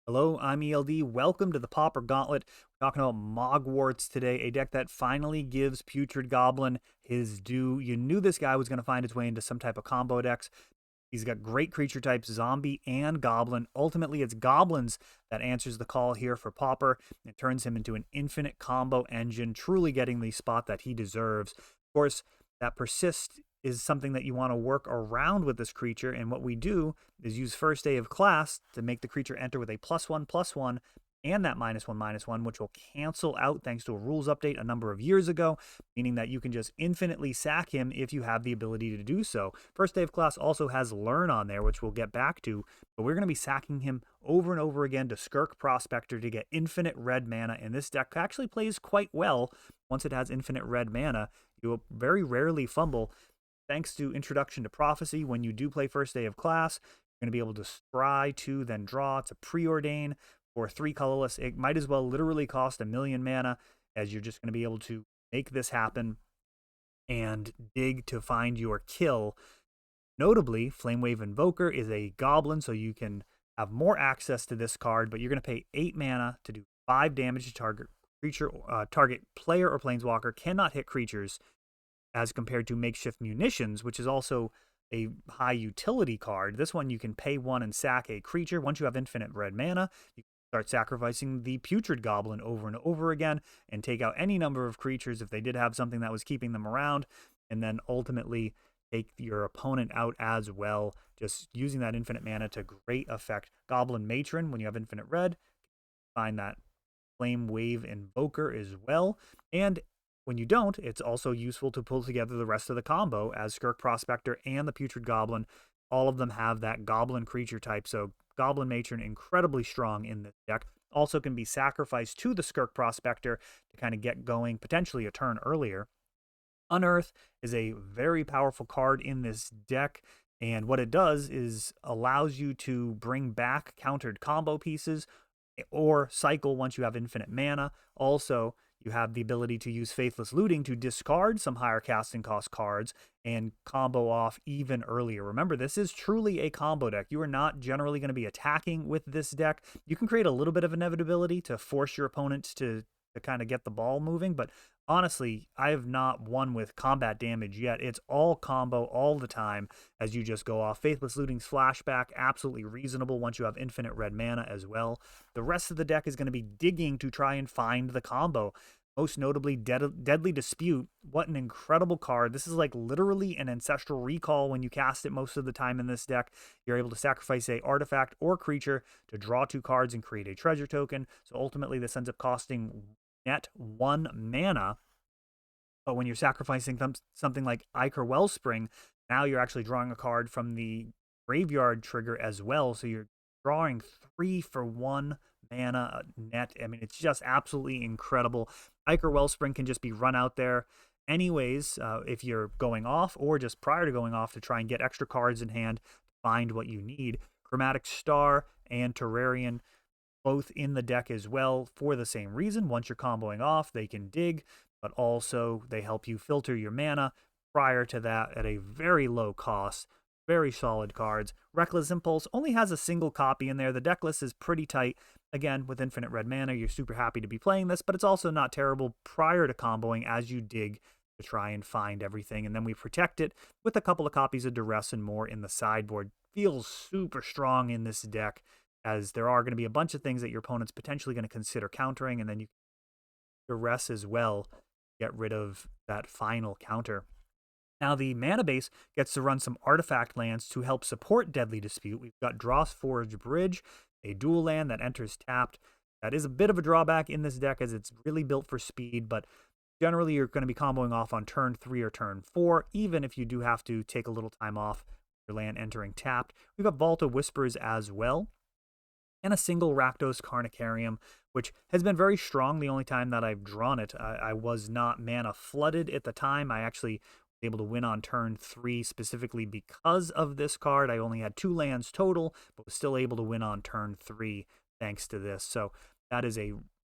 Hello, I'm ELD. Welcome to the Pauper Gauntlet. We're talking about Moggwarts today, a deck that finally gives Putrid Goblin his due. You knew this guy was going to find his way into some type of combo decks. He's got great creature types, zombie and goblin. Ultimately, it's goblins that answers the call here for Pauper. It turns him into an infinite combo engine, truly getting the spot that he deserves. Of course, that persist is something that you want to work around with this creature, and what we do is use first day of class to make the creature enter with a +1/+1 and that -1/-1, which will cancel out thanks to a rules update a number of years ago, meaning that you can just infinitely sack him if you have the ability to do so. First day of class also has learn on there, which we'll get back to, but we're going to be sacking him over and over again to Skirk Prospector to get infinite red mana, and this deck actually plays quite well once it has infinite red mana. You will very rarely fumble. Thanks to Introduction to Prophecy, when you do play first day of class, you're going to be able to scry to, then draw to preordain for 3 colorless. It might as well literally cost 1,000,000 mana, as you're just going to be able to make this happen and dig to find your kill. Notably, Flamewave Invoker is a goblin, so you can have more access to this card, but you're going to pay 8 mana to do 5 damage to target creature, target player or planeswalker, cannot hit creatures, as compared to Makeshift Munitions, which is also a high utility card. This one you can pay 1 and sack a creature. Once you have infinite red mana, you can start sacrificing the Putrid Goblin over and over again and take out any number of creatures if they did have something that was keeping them around, and then ultimately take your opponent out as well, just using that infinite mana to great effect. Goblin Matron, when you have infinite red, find that Flamewave Invoker as well. And when you don't, it's also useful to pull together the rest of the combo, as Skirk Prospector and the Putrid Goblin, all of them have that goblin creature type. So Goblin Matron, incredibly strong in this deck. Also can be sacrificed to the Skirk Prospector to kind of get going, potentially a turn earlier. Unearth is a very powerful card in this deck, and what it does is allows you to bring back countered combo pieces or cycle once you have infinite mana. Also, you have the ability to use Faithless Looting to discard some higher casting cost cards and combo off even earlier. Remember, this is truly a combo deck. You are not generally going to be attacking with this deck. You can create a little bit of inevitability to force your opponent to kind of get the ball moving, but honestly, I have not won with combat damage yet. It's all combo all the time as you just go off. Faithless Looting's flashback, absolutely reasonable once you have infinite red mana as well. The rest of the deck is going to be digging to try and find the combo. Most notably, Deadly Dispute. What an incredible card. This is like literally an Ancestral Recall when you cast it most of the time in this deck. You're able to sacrifice a artifact or creature to draw 2 cards and create a treasure token. So ultimately, this ends up costing net 1 mana. But when you're sacrificing something like Ichor Wellspring, now you're actually drawing a card from the graveyard trigger as well. So you're drawing 3 for 1 mana net. I mean, it's just absolutely incredible. Ichor Wellspring can just be run out there anyways, if you're going off or just prior to going off to try and get extra cards in hand to find what you need. Chromatic Star and Terrarion, both in the deck as well for the same reason. Once you're comboing off, they can dig, but also they help you filter your mana prior to that at a very low cost. Very solid cards. Reckless Impulse only has a single copy in there. The deck list is pretty tight. Again, with infinite red mana, you're super happy to be playing this, but it's also not terrible prior to comboing as you dig to try and find everything. And then we protect it with a couple of copies of Duress and more in the sideboard. Feels super strong in this deck, as there are going to be a bunch of things that your opponent's potentially going to consider countering, and then you Duress as well, get rid of that final counter. Now, the mana base gets to run some artifact lands to help support Deadly Dispute. We've got Drossforge Bridge, a dual land that enters tapped. That is a bit of a drawback in this deck, as it's really built for speed, but generally you're going to be comboing off on turn 3 or turn 4, even if you do have to take a little time off your land entering tapped. We've got Vault of Whispers as well, and a single Rakdos Carnarium, which has been very strong the only time that I've drawn it. I was not mana flooded at the time. I actually able to win on turn 3 specifically because of this card. I only had 2 lands total, but was still able to win on turn 3 thanks to this. So that is a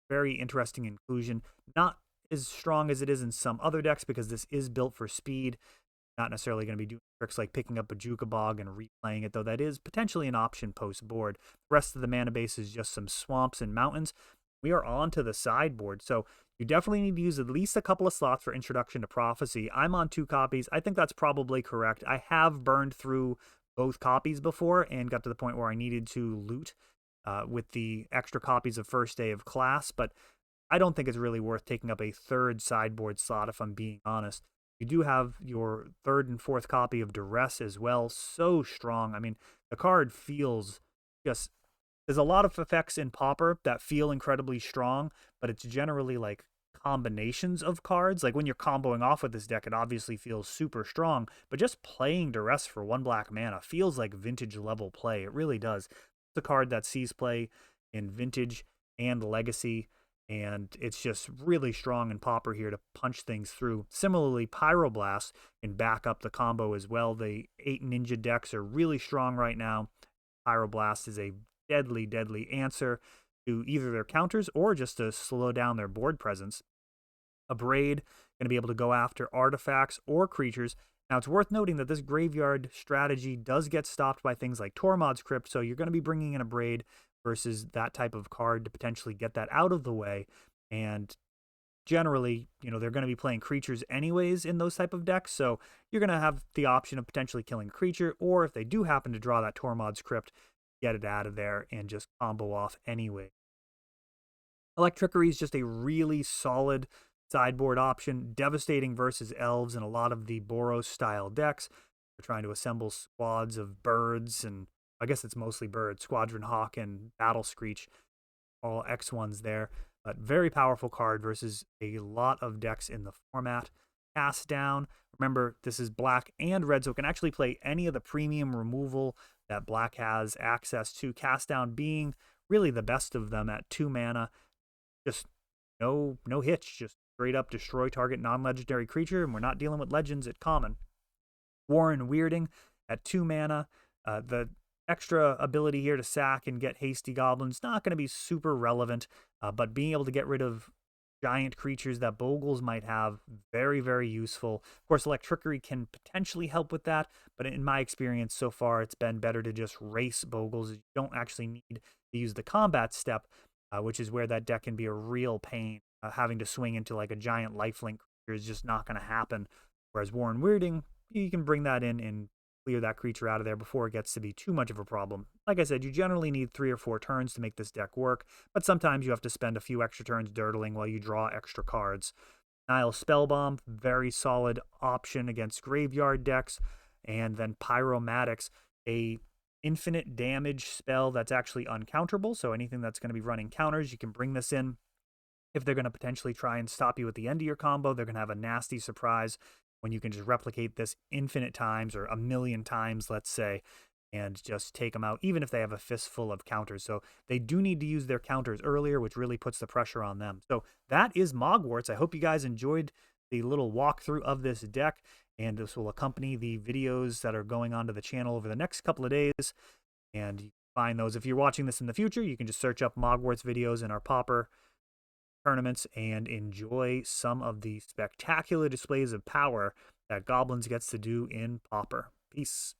very interesting inclusion. Not as strong as it is in some other decks, because this is built for speed. Not necessarily going to be doing tricks like picking up a Jukabog and replaying it, though that is potentially an option post-board. The rest of the mana base is just some swamps and mountains. We are on to the sideboard, so you definitely need to use at least a couple of slots for Introduction to Prophecy. I'm on 2 copies. I think that's probably correct. I have burned through both copies before and got to the point where I needed to loot with the extra copies of First Day of Class, but I don't think it's really worth taking up a 3rd sideboard slot, if I'm being honest. You do have your 3rd and 4th copy of Duress as well. So strong. I mean, the card feels just... There's a lot of effects in Pauper that feel incredibly strong, but it's generally like combinations of cards. Like when you're comboing off with this deck, it obviously feels super strong, but just playing Duress for 1 black mana feels like vintage level play. It really does. It's a card that sees play in Vintage and Legacy, and it's just really strong in Pauper here to punch things through. Similarly, Pyroblast can back up the combo as well. The 8 ninja decks are really strong right now. Pyroblast is a deadly answer to either their counters or just to slow down their board presence. Abrade going to be able to go after artifacts or creatures. Now, it's worth noting that this graveyard strategy does get stopped by things like Tormod's Crypt, so you're going to be bringing in Abrade versus that type of card to potentially get that out of the way. And generally, you know, they're going to be playing creatures anyways in those type of decks, so you're going to have the option of potentially killing a creature, or if they do happen to draw that Tormod's Crypt, get it out of there and just combo off anyway. Electrickery is just a really solid sideboard option, devastating versus elves and a lot of the Boros style decks. We're trying to assemble squads of birds, and I guess it's mostly birds, Squadron Hawk and Battle Screech, all X1s there. But very powerful card versus a lot of decks in the format. Cast Down. Remember, this is black and red, so it can actually play any of the premium removal that black has access to. Cast Down being really the best of them at 2 mana. Just no hitch. Just straight up destroy target non-legendary creature, and we're not dealing with legends at common. Warren Weirding at 2 mana. The extra ability here to sack and get Hasty Goblins, not going to be super relevant, but being able to get rid of giant creatures that Bogles might have, very useful. Of course, Electrickery can potentially help with that, but in my experience so far, it's been better to just race Bogles. You don't actually need to use the combat step, which is where that deck can be a real pain. Having to swing into like a giant lifelink creature is just not going to happen. Whereas Warren Weirding, you can bring that in and clear that creature out of there before it gets to be too much of a problem. Like I said, you generally need 3 or 4 turns to make this deck work, but sometimes you have to spend a few extra turns dirtling while you draw extra cards. Nihil Spellbomb, very solid option against graveyard decks. And then Pyromatics, a infinite damage spell that's actually uncounterable, so anything that's going to be running counters, you can bring this in. If they're going to potentially try and stop you at the end of your combo, they're going to have a nasty surprise when you can just replicate this infinite times or 1,000,000 times, let's say, and just take them out, even if they have a fistful of counters. So they do need to use their counters earlier, which really puts the pressure on them. So that is Moggwarts. I hope you guys enjoyed the little walkthrough of this deck, and this will accompany the videos that are going onto the channel over the next couple of days. And you can find those. If you're watching this in the future, you can just search up Moggwarts videos in our Pauper tournaments and enjoy some of the spectacular displays of power that Goblins gets to do in Pauper. Peace.